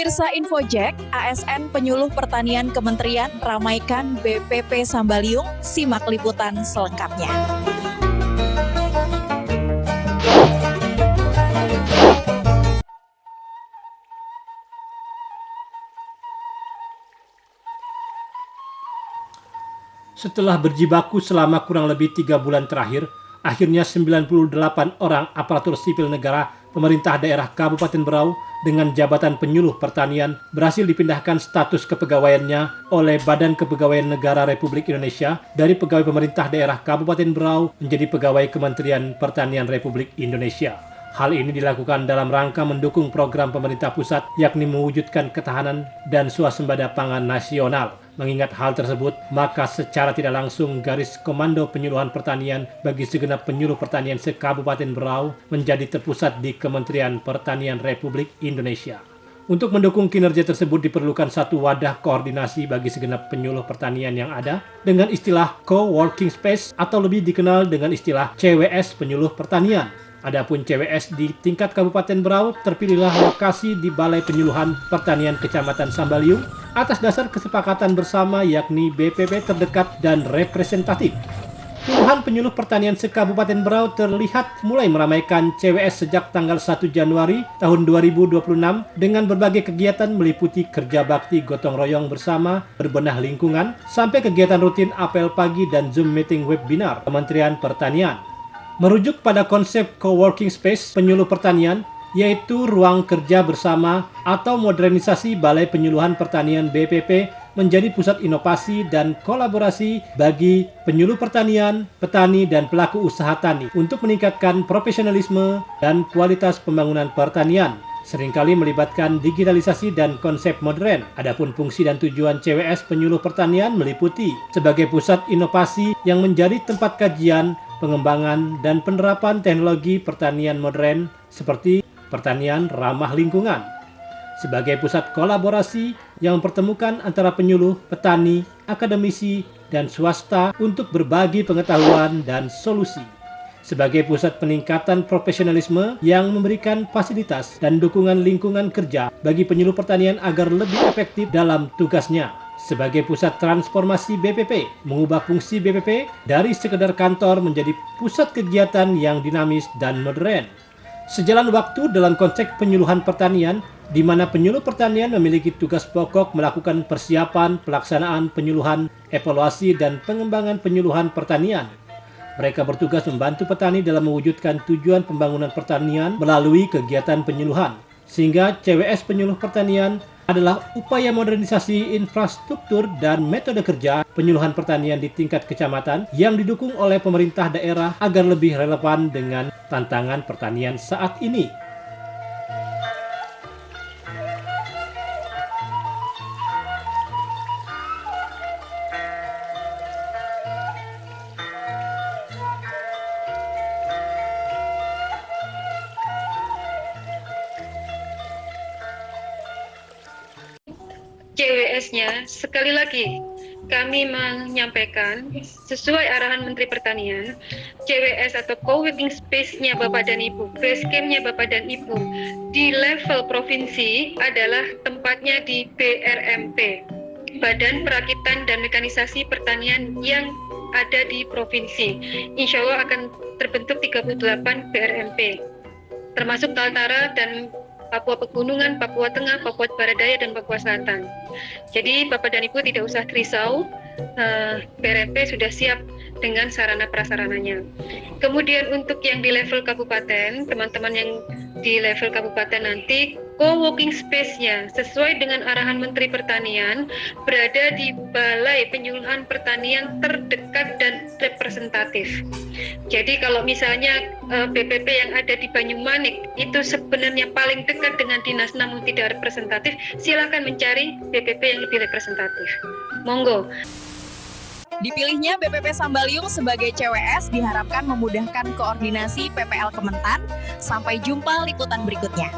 Pemirsa Infojek, ASN Penyuluh Pertanian Kementerian ramaikan BPP Sambaliung, simak liputan selengkapnya. Setelah berjibaku selama kurang lebih 3 bulan terakhir, akhirnya 98 orang aparatur sipil negara pemerintah daerah Kabupaten Berau dengan jabatan penyuluh pertanian berhasil dipindahkan status kepegawaiannya oleh Badan Kepegawaian Negara Republik Indonesia dari pegawai pemerintah daerah Kabupaten Berau menjadi pegawai Kementerian Pertanian Republik Indonesia. Hal ini dilakukan dalam rangka mendukung program pemerintah pusat yakni mewujudkan ketahanan dan swasembada pangan nasional. Mengingat hal tersebut, maka secara tidak langsung garis komando penyuluhan pertanian bagi segenap penyuluh pertanian se-Kabupaten Berau menjadi terpusat di Kementerian Pertanian Republik Indonesia. Untuk mendukung kinerja tersebut diperlukan satu wadah koordinasi bagi segenap penyuluh pertanian yang ada dengan istilah Co-working Space atau lebih dikenal dengan istilah CWS Penyuluh Pertanian. Adapun CWS di tingkat Kabupaten Berau terpilihlah lokasi di Balai Penyuluhan Pertanian Kecamatan Sambaliung atas dasar kesepakatan bersama yakni BPP terdekat dan representatif. Puluhan penyuluh pertanian se-Kabupaten Berau terlihat mulai meramaikan CWS sejak tanggal 1 Januari tahun 2026 dengan berbagai kegiatan meliputi kerja bakti gotong royong bersama, berbenah lingkungan, sampai kegiatan rutin apel pagi dan Zoom meeting webinar Kementerian Pertanian. Merujuk pada konsep co-working space penyuluh pertanian, yaitu ruang kerja bersama atau modernisasi Balai Penyuluhan Pertanian BPP menjadi pusat inovasi dan kolaborasi bagi penyuluh pertanian, petani, dan pelaku usaha tani untuk meningkatkan profesionalisme dan kualitas pembangunan pertanian. Seringkali melibatkan digitalisasi dan konsep modern. Adapun fungsi dan tujuan CWS Penyuluh Pertanian meliputi sebagai pusat inovasi yang menjadi tempat kajian, pengembangan, dan penerapan teknologi pertanian modern seperti pertanian ramah lingkungan. Sebagai pusat kolaborasi yang mempertemukan antara penyuluh, petani, akademisi, dan swasta untuk berbagi pengetahuan dan solusi. Sebagai pusat peningkatan profesionalisme yang memberikan fasilitas dan dukungan lingkungan kerja bagi penyuluh pertanian agar lebih efektif dalam tugasnya. Sebagai pusat transformasi BPP, mengubah fungsi BPP dari sekedar kantor menjadi pusat kegiatan yang dinamis dan modern. Sejalan waktu dalam konteks penyuluhan pertanian, di mana penyuluh pertanian memiliki tugas pokok melakukan persiapan, pelaksanaan penyuluhan, evaluasi, dan pengembangan penyuluhan pertanian. Mereka bertugas membantu petani dalam mewujudkan tujuan pembangunan pertanian melalui kegiatan penyuluhan. Sehingga CWS Penyuluh Pertanian adalah upaya modernisasi infrastruktur dan metode kerja penyuluhan pertanian di tingkat kecamatan yang didukung oleh pemerintah daerah agar lebih relevan dengan tantangan pertanian saat ini. CWS-nya, sekali lagi kami menyampaikan sesuai arahan Menteri Pertanian, CWS atau co-working space-nya Bapak dan Ibu, base camp-nya Bapak dan Ibu di level provinsi adalah tempatnya di BRMP, Badan Perakitan dan Mekanisasi Pertanian yang ada di provinsi. Insya Allah akan terbentuk 38 BRMP, termasuk Kaltara dan Papua Pegunungan, Papua Tengah, Papua Barat Daya, dan Papua Selatan. Jadi Bapak dan Ibu tidak usah risau, BRMP sudah siap dengan sarana prasarananya. Kemudian untuk yang di level kabupaten, teman-teman yang di level kabupaten nanti, co-working space-nya sesuai dengan arahan Menteri Pertanian berada di Balai Penyuluhan Pertanian terdekat dan representatif. Jadi kalau misalnya BPP yang ada di Banyumanik itu sebenarnya paling dekat dengan dinas namun tidak representatif, silakan mencari BPP yang lebih representatif. Monggo. Dipilihnya BPP Sambaliung sebagai CWS diharapkan memudahkan koordinasi PPL Kementan. Sampai jumpa liputan berikutnya.